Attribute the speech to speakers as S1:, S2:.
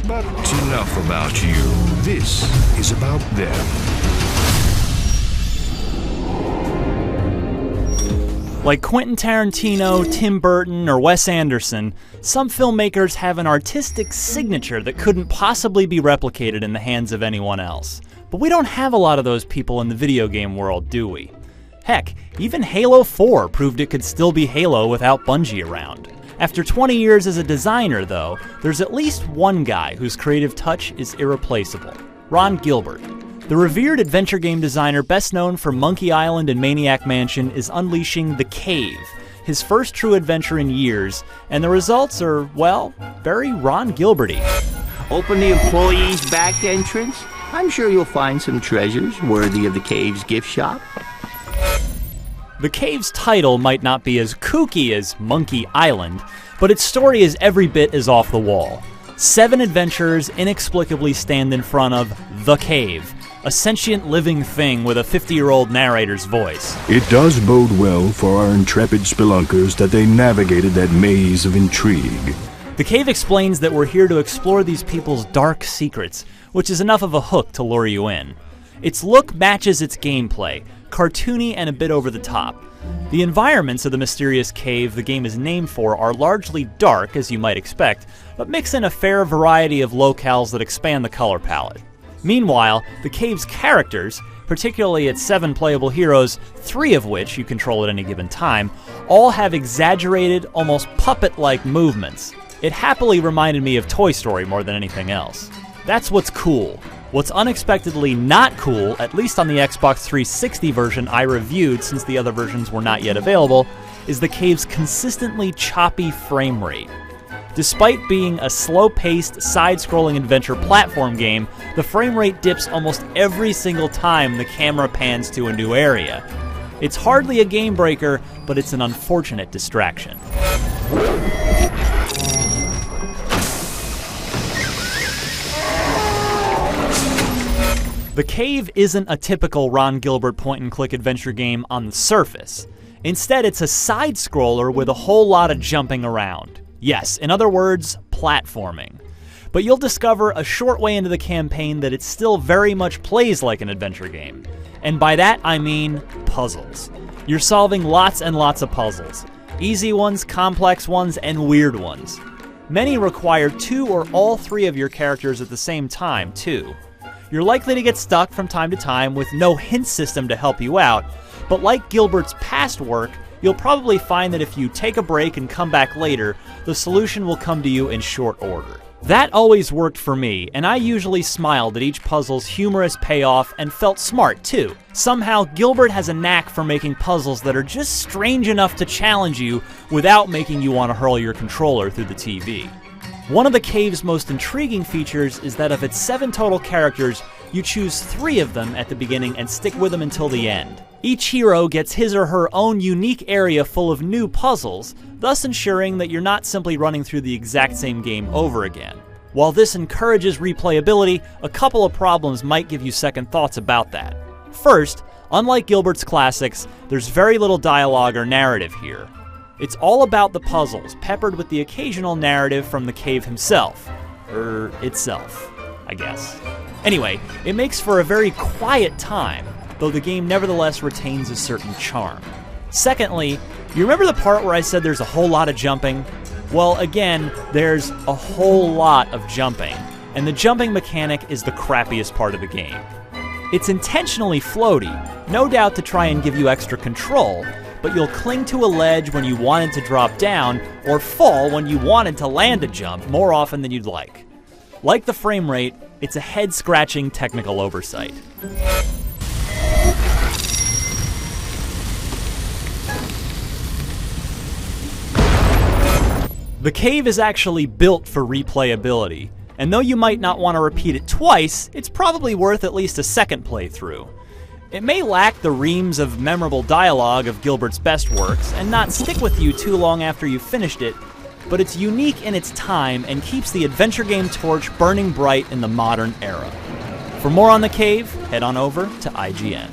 S1: But enough about you. This is about them.
S2: Like Quentin Tarantino, Tim Burton, or Wes Anderson, some filmmakers have an artistic signature that couldn't possibly be replicated in the hands of anyone else. But we don't have a lot of those people in the video game world, do we? Heck, even Halo 4 proved it could still be Halo without Bungie around. After 20 years as a designer, though, there's at least one guy whose creative touch is irreplaceable: Ron Gilbert. The revered adventure game designer best known for Monkey Island and Maniac Mansion is unleashing The Cave, his first true adventure in years, and the results are, well, very Ron Gilbert-y.
S3: Open the employee's back entrance. I'm sure you'll find some treasures worthy of the cave's gift shop.
S2: The Cave's title might not be as kooky as Monkey Island, but its story is every bit as off the wall. 7 adventurers inexplicably stand in front of The Cave, a sentient living thing with a 50-year-old narrator's voice.
S1: It does bode well for our intrepid spelunkers that they navigated that maze of intrigue.
S2: The Cave explains that we're here to explore these people's dark secrets, which is enough of a hook to lure you in. Its look matches its gameplay, cartoony and a bit over the top. The environments of the mysterious cave the game is named for are largely dark, as you might expect, but mix in a fair variety of locales that expand the color palette. Meanwhile, the cave's characters, particularly its 7 playable heroes, 3 of which you control at any given time, all have exaggerated, almost puppet-like movements. It happily reminded me of Toy Story more than anything else. That's what's cool. What's unexpectedly not cool, at least on the Xbox 360 version I reviewed since the other versions were not yet available, is the cave's consistently choppy frame rate. Despite being a slow-paced, side-scrolling adventure platform game, the frame rate dips almost every single time the camera pans to a new area. It's hardly a game breaker, but it's an unfortunate distraction. The Cave isn't a typical Ron Gilbert point-and-click adventure game on the surface. Instead, it's a side-scroller with a whole lot of jumping around. Yes, in other words, platforming. But you'll discover a short way into the campaign that it still very much plays like an adventure game. And by that, I mean puzzles. You're solving lots and lots of puzzles. Easy ones, complex ones, and weird ones. Many require 2 or all 3 of your characters at the same time, too. You're likely to get stuck from time to time with no hint system to help you out, but like Gilbert's past work, you'll probably find that if you take a break and come back later, the solution will come to you in short order. That always worked for me, and I usually smiled at each puzzle's humorous payoff and felt smart too. Somehow, Gilbert has a knack for making puzzles that are just strange enough to challenge you without making you want to hurl your controller through the TV. One of the cave's most intriguing features is that of its 7 total characters, you choose 3 of them at the beginning and stick with them until the end. Each hero gets his or her own unique area full of new puzzles, thus ensuring that you're not simply running through the exact same game over again. While this encourages replayability, a couple of problems might give you second thoughts about that. First, unlike Gilbert's classics, there's very little dialogue or narrative here. It's all about the puzzles, peppered with the occasional narrative from the cave himself. Itself, I guess. Anyway, it makes for a very quiet time, though the game nevertheless retains a certain charm. Secondly, you remember the part where I said there's a whole lot of jumping? Well, again, there's a whole lot of jumping, and the jumping mechanic is the crappiest part of the game. It's intentionally floaty, no doubt to try and give you extra control, but you'll cling to a ledge when you wanted to drop down, or fall when you wanted to land a jump more often than you'd like. Like the frame rate, it's a head-scratching technical oversight. The Cave is actually built for replayability, and though you might not want to repeat it twice, it's probably worth at least a second playthrough. It may lack the reams of memorable dialogue of Gilbert's best works, and not stick with you too long after you've finished it, but it's unique in its time and keeps the adventure game torch burning bright in the modern era. For more on The Cave, head on over to IGN.